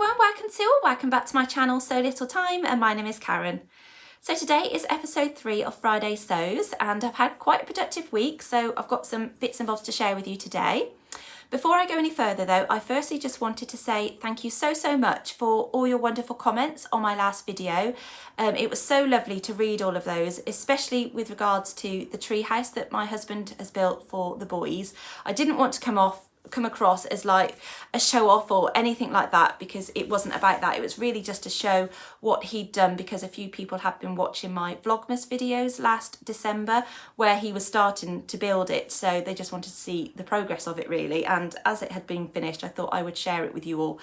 everyone, welcome back to my channel So Little Time, and my name is Karen. So today is episode 3 of Friday Sews, and I've had quite a productive week, so I've got some bits and bobs to share with you today. Before I go any further though, I firstly just wanted to say thank you so much for all your wonderful comments on my last video. It was so lovely to read all of those, especially with regards to the tree house that my husband has built for the boys. I didn't want to come across as like a show off or anything like that, because it wasn't about that. It was really just to show what he'd done, because a few people have been watching my Vlogmas videos last December where he was starting to build it, so they just wanted to see the progress of it really. And as it had been finished, I thought I would share it with you all,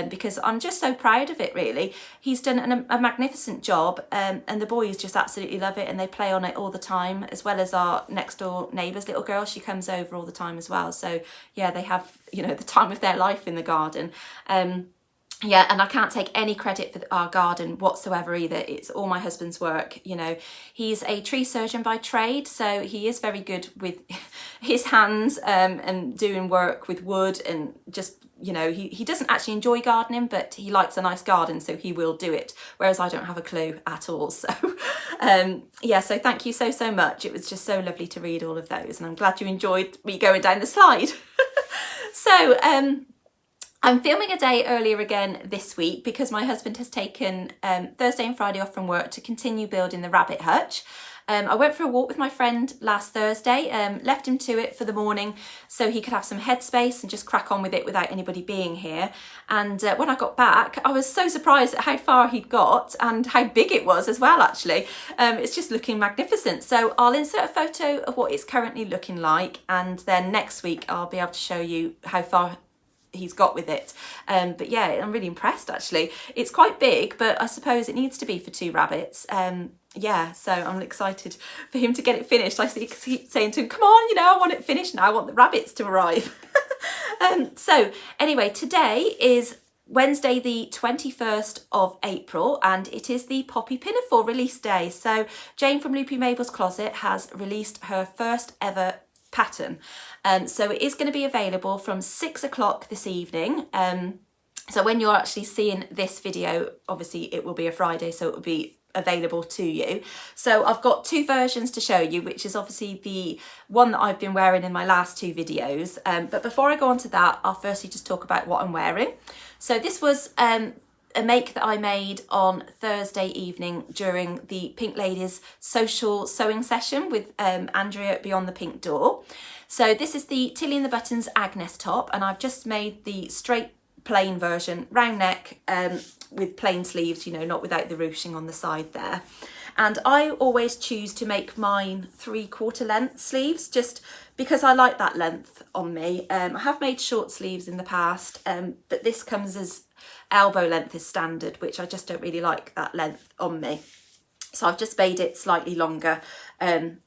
because I'm just so proud of it really. He's done a magnificent job, and the boys just absolutely love it and they play on it all the time, as well as our next door neighbour's little girl. She comes over all the time as well, so yeah, they have, you know, the time of their life in the garden. Yeah, and I can't take any credit for our garden whatsoever either. It's all my husband's work. You know, he's a tree surgeon by trade, so he is very good with his hands and doing work with wood, and just, you know, he doesn't actually enjoy gardening, but he likes a nice garden, so he will do it, whereas I don't have a clue at all. So yeah, so thank you so much. It was just so lovely to read all of those, and I'm glad you enjoyed me going down the slide. So I'm filming a day earlier again this week because my husband has taken Thursday and Friday off from work to continue building the rabbit hutch. I went for a walk with my friend last Thursday, left him to it for the morning so he could have some headspace and just crack on with it without anybody being here. And when I got back, I was so surprised at how far he'd got and how big it was as well, actually. It's just looking magnificent. So I'll insert a photo of what it's currently looking like, and then next week I'll be able to show you how far he's got with it. But yeah, I'm really impressed actually. It's quite big, but I suppose it needs to be for 2 rabbits. Yeah, so I'm excited for him to get it finished. I keep saying to him, come on, you know, I want it finished now, I want the rabbits to arrive. So anyway, today is Wednesday the 21st of April, and it is the Poppy Pinafore release day. So Jane from Loopy Mabel's Closet has released her first ever pattern. So it is going to be available from 6 o'clock this evening. So when you're actually seeing this video, obviously it will be a Friday, so it will be available to you. So I've got 2 versions to show you, which is obviously the one that I've been wearing in my last 2 videos. But before I go on to that, I'll firstly just talk about what I'm wearing. So this was a make that I made on Thursday evening during the Pink Ladies social sewing session with Andrea Beyond the Pink Door. So this is the Tilly and the Buttons Agnes top, and I've just made the straight plain version, round neck, with plain sleeves, you know, not without the ruching on the side there. And I always choose to make mine 3/4 length sleeves, just because I like that length on me. I have made short sleeves in the past, but this comes as elbow length as standard, which I just don't really like that length on me. So I've just made it slightly longer.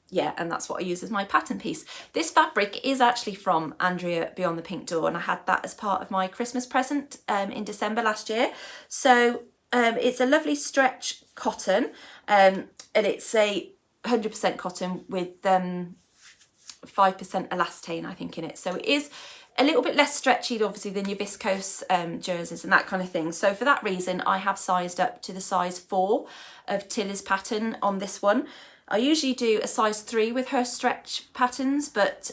Yeah, and that's what I use as my pattern piece. This fabric is actually from Andrea Beyond the Pink Door, and I had that as part of my Christmas present in December last year. So it's a lovely stretch cotton, and it's a 100% cotton with 5% elastane, I think, in it. So it is a little bit less stretchy, obviously, than your viscose jerseys and that kind of thing. So for that reason, I have sized up to the size 4 of Tilly's pattern on this one. I usually do a size 3 with her stretch patterns, but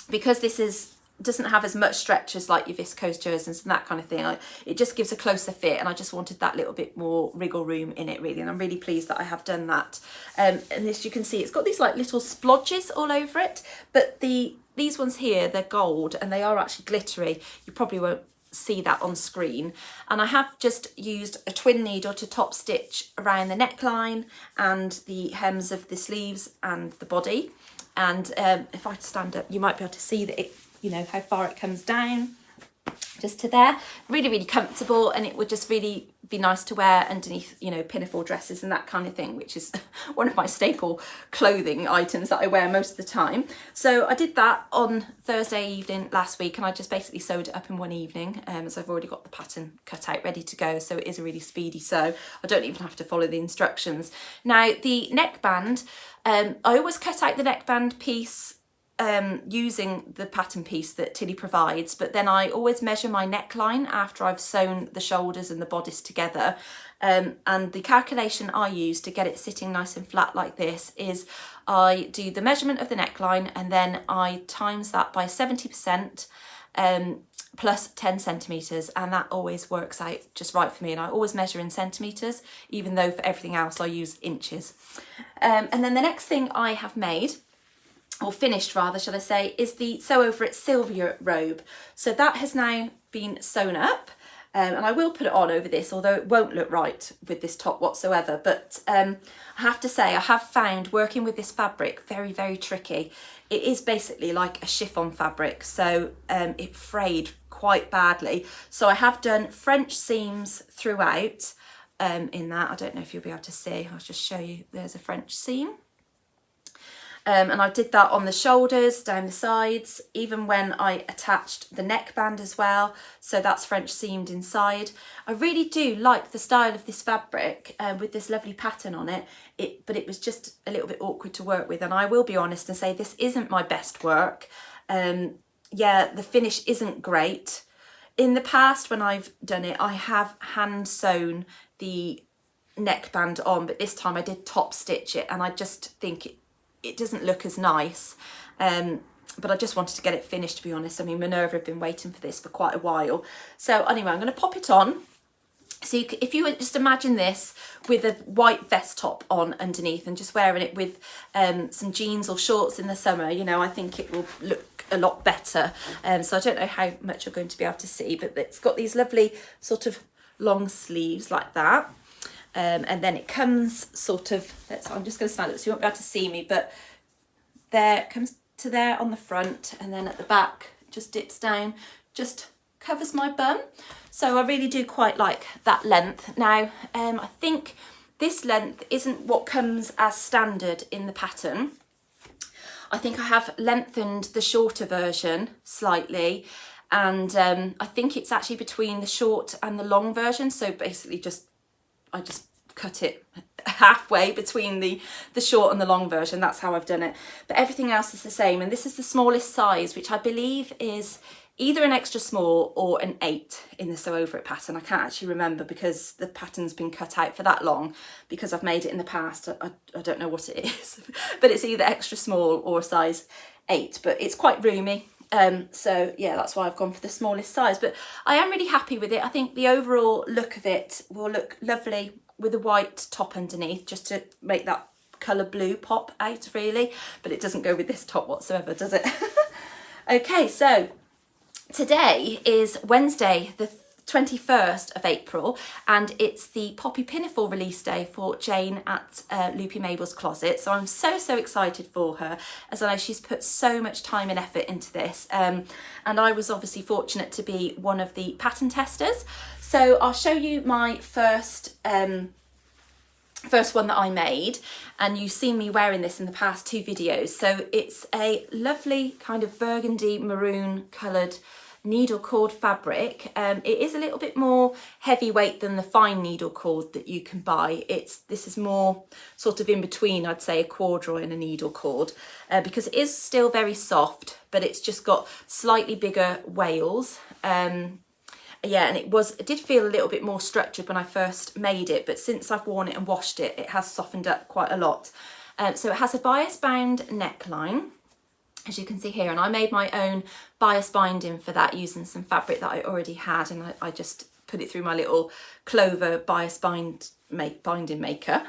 because this doesn't have as much stretch as like your viscose jerseys and that kind of thing, it just gives a closer fit, and I just wanted that little bit more wriggle room in it really, and I'm really pleased that I have done that. And as you can see, it's got these like little splodges all over it, but these ones here, they're gold and they are actually glittery. You probably won't see that on screen. And I have just used a twin needle to top stitch around the neckline and the hems of the sleeves and the body. And if I stand up, you might be able to see that it, you know, how far it comes down just to there. Really comfortable, and it would just really be nice to wear underneath, you know, pinafore dresses and that kind of thing, which is one of my staple clothing items that I wear most of the time. So I did that on Thursday evening last week, and I just basically sewed it up in one evening, so I've already got the pattern cut out ready to go, so it is a really speedy sew. I don't even have to follow the instructions. Now the neckband, I always cut out the neckband piece using the pattern piece that Tilly provides, but then I always measure my neckline after I've sewn the shoulders and the bodice together. And the calculation I use to get it sitting nice and flat like this is I do the measurement of the neckline and then I times that by 70% plus 10 centimetres, and that always works out just right for me. And I always measure in centimetres, even though for everything else I use inches. And then the next thing I have made, or finished rather, shall I say, is the Sew Over It Sylvia Robe. So that has now been sewn up, and I will put it on over this, although it won't look right with this top whatsoever. But I have to say, I have found working with this fabric very, very tricky. It is basically like a chiffon fabric, so it frayed quite badly. So I have done French seams throughout in that. I don't know if you'll be able to see. I'll just show you. There's a French seam. And I did that on the shoulders, down the sides, even when I attached the neckband as well. So that's French seamed inside. I really do like the style of this fabric with this lovely pattern on it. But it was just a little bit awkward to work with. And I will be honest and say this isn't my best work. Yeah, the finish isn't great. In the past when I've done it, I have hand sewn the neckband on, but this time I did top stitch it, and I just think it doesn't look as nice, but I just wanted to get it finished, to be honest. I mean, Minerva had been waiting for this for quite a while. So anyway, I'm going to pop it on. So if you would just imagine this with a white vest top on underneath and just wearing it with some jeans or shorts in the summer, you know, I think it will look a lot better. So I don't know how much you're going to be able to see, but it's got these lovely sort of long sleeves like that. And then it comes sort of, I'm just going to stand up so you won't be able to see me, but there it comes to there on the front, and then at the back just dips down, just covers my bum. So I really do quite like that length. Now, I think this length isn't what comes as standard in the pattern. I think I have lengthened the shorter version slightly, and I think it's actually between the short and the long version. So basically I just cut it halfway between the short and the long version. That's how I've done it. But everything else is the same. And this is the smallest size, which I believe is either an extra small or an 8 in the Sew Over It pattern. I can't actually remember because the pattern's been cut out for that long, because I've made it in the past. I don't know what it is, but it's either extra small or a size 8, but it's quite roomy. So yeah, that's why I've gone for the smallest size, but I am really happy with it. I think the overall look of it will look lovely with a white top underneath, just to make that colour blue pop out really, but it doesn't go with this top whatsoever, does it? Okay, so today is Wednesday the 21st of April, and it's the Poppy Pinafore release day for Jane at Loopy Mabel's Closet. So I'm so excited for her, as I know she's put so much time and effort into this, and I was obviously fortunate to be one of the pattern testers. So I'll show you my first one that I made, and you've seen me wearing this in the past 2 videos. So it's a lovely kind of burgundy maroon coloured needle cord fabric. It is a little bit more heavyweight than the fine needle cord that you can buy. This is more sort of in between, I'd say, a corduroy and a needle cord, because it is still very soft, but it's just got slightly bigger wails. Yeah, and it did feel a little bit more structured when I first made it, but since I've worn it and washed it, it has softened up quite a lot. So it has a bias bound neckline, as you can see here, and I made my own bias binding for that using some fabric that I already had, and I just put it through my little Clover bias binding maker.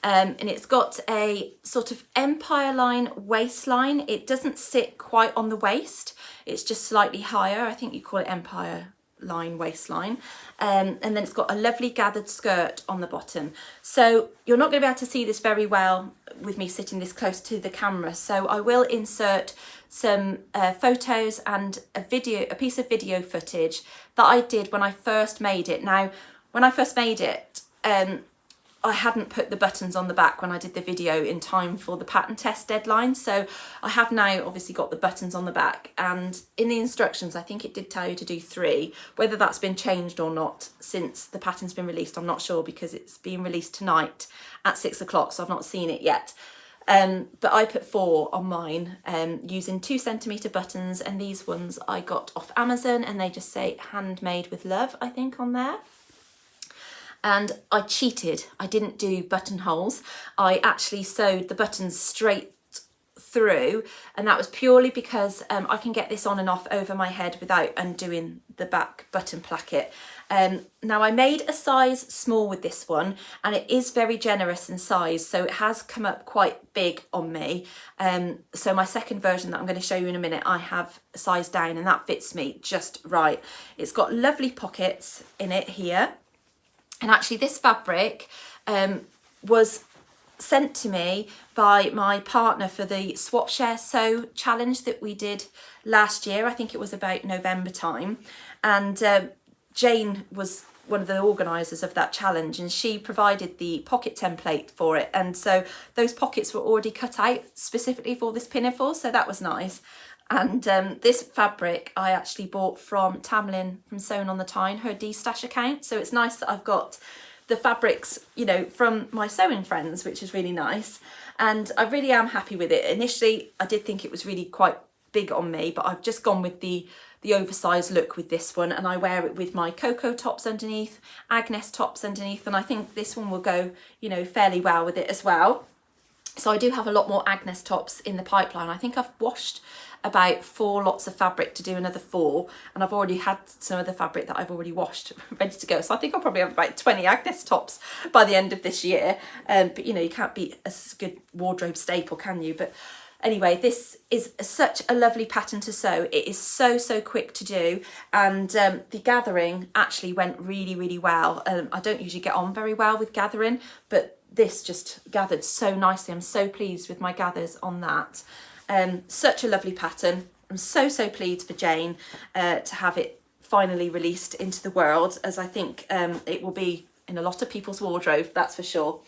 And it's got a sort of empire line waistline. It doesn't sit quite on the waist, it's just slightly higher. I think you call it empire line waistline, and then it's got a lovely gathered skirt on the bottom. So you're not going to be able to see this very well with me sitting this close to the camera, so I will insert some photos and a piece of video footage that I did when I first made it. Now, when I first made it, I hadn't put the buttons on the back when I did the video in time for the pattern test deadline, so I have now obviously got the buttons on the back, and in the instructions I think it did tell you to do 3. Whether that's been changed or not since the pattern's been released, I'm not sure, because it's being released tonight at 6 o'clock, so I've not seen it yet. but I put 4 on mine using 2cm buttons, and these ones I got off Amazon, and they just say handmade with love, I think, on there. And I cheated. I didn't do buttonholes. I actually sewed the buttons straight through, and that was purely because I can get this on and off over my head without undoing the back button placket. Now I made a size small with this one, and it is very generous in size, so it has come up quite big on me. So my second version that I'm going to show you in a minute, I have sized down, and that fits me just right. It's got lovely pockets in it here. And actually this fabric was sent to me by my partner for the Swap Share Sew challenge that we did last year. I think it was about November time. And Jane was one of the organisers of that challenge, and she provided the pocket template for it. And so those pockets were already cut out specifically for this pinafore, so that was nice. And this fabric I actually bought from Tamlin from Sewn on the Tyne, her D-Stash account. So it's nice that I've got the fabrics, you know, from my sewing friends, which is really nice. And I really am happy with it. Initially, I did think it was really quite big on me, but I've just gone with the oversized look with this one, and I wear it with my Cocoa tops underneath, Agnes tops underneath, and I think this one will go, you know, fairly well with it as well. So I do have a lot more Agnes tops in the pipeline. I think I've washed about 4 lots of fabric to do another 4, and I've already had some of the fabric that I've already washed ready to go. So I think I'll probably have about 20 Agnes tops by the end of this year. But you know, you can't be a good wardrobe staple, can you? But anyway, this is such a lovely pattern to sew. It is so quick to do, and the gathering actually went really well. I don't usually get on very well with gathering, but this just gathered so nicely. I'm so pleased with my gathers on that. Such a lovely pattern. I'm so pleased for Jane to have it finally released into the world, as I think it will be in a lot of people's wardrobe, that's for sure.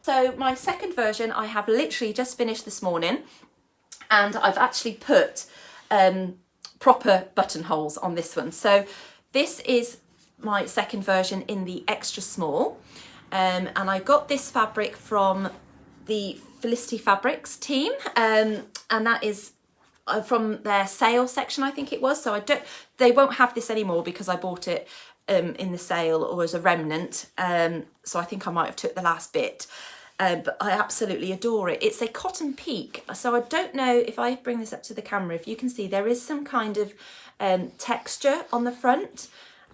So my second version I have literally just finished this morning, and I've actually put proper buttonholes on this one. So this is my second version in the extra small, and I got this fabric from the Felicity Fabrics team, and that is from their sale section, I think it was. So they won't have this anymore because I bought it in the sale or as a remnant, so I think I might have took the last bit. But I absolutely adore it. It's a cotton peak, so I don't know if I bring this up to the camera, if you can see there is some kind of texture on the front.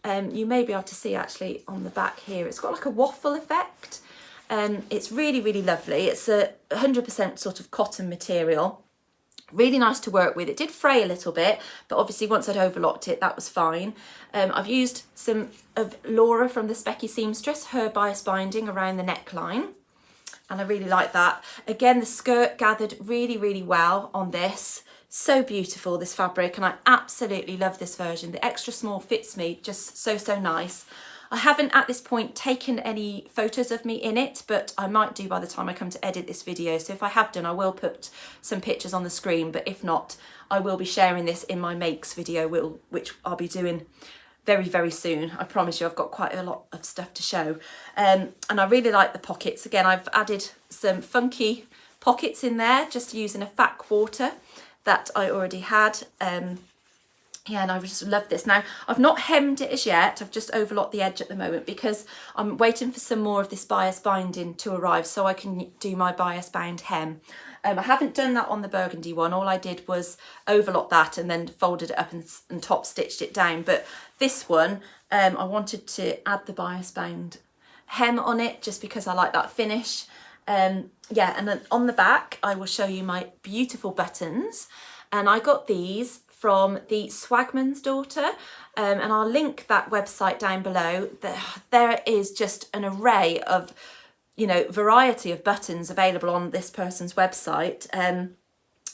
You may be able to see actually on the back here, it's got like a waffle effect. It's really lovely. It's a 100% sort of cotton material. Really nice to work with. It did fray a little bit, but obviously once I'd overlocked it, that was fine. I've used some of Laura from the Specky Seamstress, her bias binding around the neckline, and I really like that. Again, the skirt gathered really well on this. So beautiful, this fabric, and I absolutely love this version. The extra small fits me just so nice. I haven't at this point taken any photos of me in it, but I might do by the time I come to edit this video. So if I have done, I will put some pictures on the screen, but if not, I will be sharing this in my makes video, which I'll be doing very soon. I promise you, I've got quite a lot of stuff to show. And I really like the pockets. Again, I've added some funky pockets in there, just using a fat quarter that I already had. Yeah, and I just love this. Now, I've not hemmed it as yet. I've just overlocked the edge at the moment because I'm waiting for some more of this bias binding to arrive so I can do my bias bound hem. I haven't done that on the burgundy one. All I did was overlock that and then folded it up and top stitched it down. But this one, I wanted to add the bias bound hem on it just because I like that finish. Yeah, and then on the back, I will show you my beautiful buttons. And I got these from the Swagmans daughter, and I'll link that website down below. There is just an array of you know, variety of buttons available on this person's website, and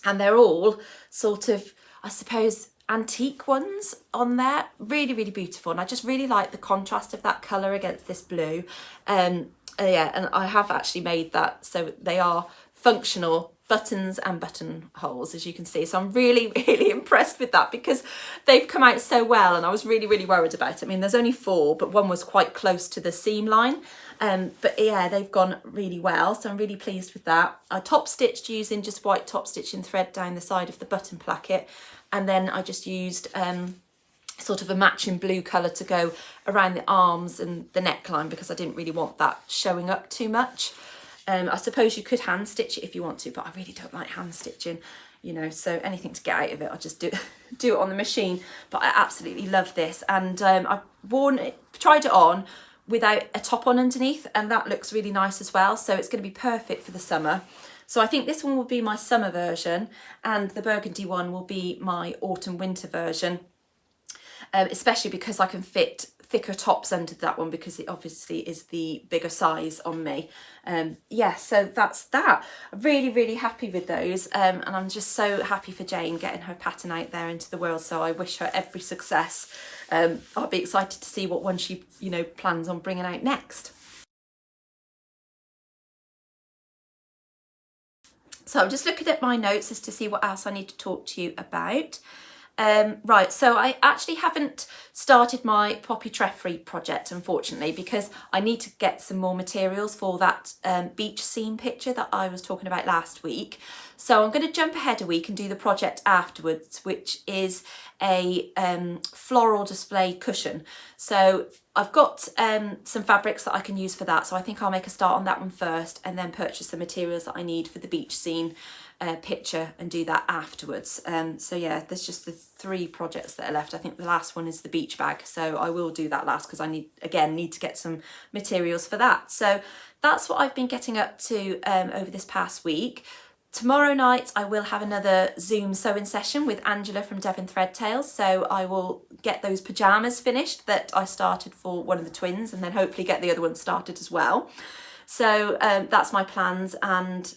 they're all sort of, I suppose, antique ones on there. Really, really beautiful, and I just really like the contrast of that colour against this blue. Yeah, and I have actually made that so they are functional buttons and buttonholes, as you can see. So I'm really, really impressed with that because they've come out so well, and I was really, really worried about it. I mean, there's only 4, but one was quite close to the seam line. But yeah, they've gone really well, so I'm really pleased with that. I top stitched using just white top stitching thread down the side of the button placket, and then I just used sort of a matching blue colour to go around the arms and the neckline because I didn't really want that showing up too much. I suppose you could hand stitch it if you want to, but I really don't like hand stitching, you know, so anything to get out of it, I just do it on the machine. But I absolutely love this, and I've tried it on without a top on underneath, and that looks really nice as well, so it's going to be perfect for the summer. So I think this one will be my summer version, and the burgundy one will be my autumn winter version. Especially because I can fit thicker tops under that one because it obviously is the bigger size on me. Yeah, so that's that. I'm really, really happy with those, and I'm just so happy for Jane getting her pattern out there into the world, so I wish her every success. I'll be excited to see what one she, you know, plans on bringing out next. So I'm just looking at my notes as to see what else I need to talk to you about. Right, so I actually haven't started my Poppy Treffry project, unfortunately, because I need to get some more materials for that beach scene picture that I was talking about last week. So I'm going to jump ahead a week and do the project afterwards, which is a floral display cushion. So I've got some fabrics that I can use for that, so I think I'll make a start on that one first and then purchase the materials that I need for the beach scene picture and do that afterwards. So yeah, there's just the 3 projects that are left. I think the last one is the beach bag, so I will do that last because I need to get some materials for that. So that's what I've been getting up to over this past week. Tomorrow night I will have another Zoom sewing session with Angela from Devon Thread Tales, so I will get those pyjamas finished that I started for one of the twins, and then hopefully get the other one started as well. So that's my plans, and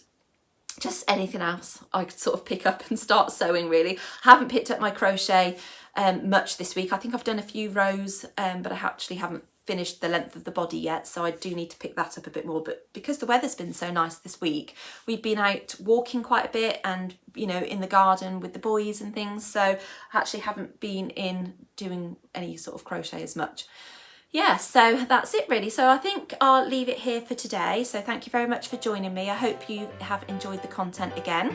just anything else I could sort of pick up and start sewing really. I haven't picked up my crochet much this week. I think I've done a few rows, but I actually haven't finished the length of the body yet, so I do need to pick that up a bit more. But because the weather's been so nice this week, we've been out walking quite a bit and, you know, in the garden with the boys and things, so I actually haven't been in doing any sort of crochet as much. Yeah, so that's it really. So I think I'll leave it here for today. So thank you very much for joining me. I hope you have enjoyed the content again.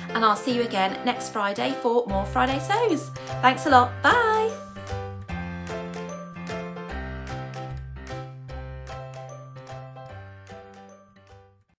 And I'll see you again next Friday for more Friday Sews. Thanks a lot. Bye.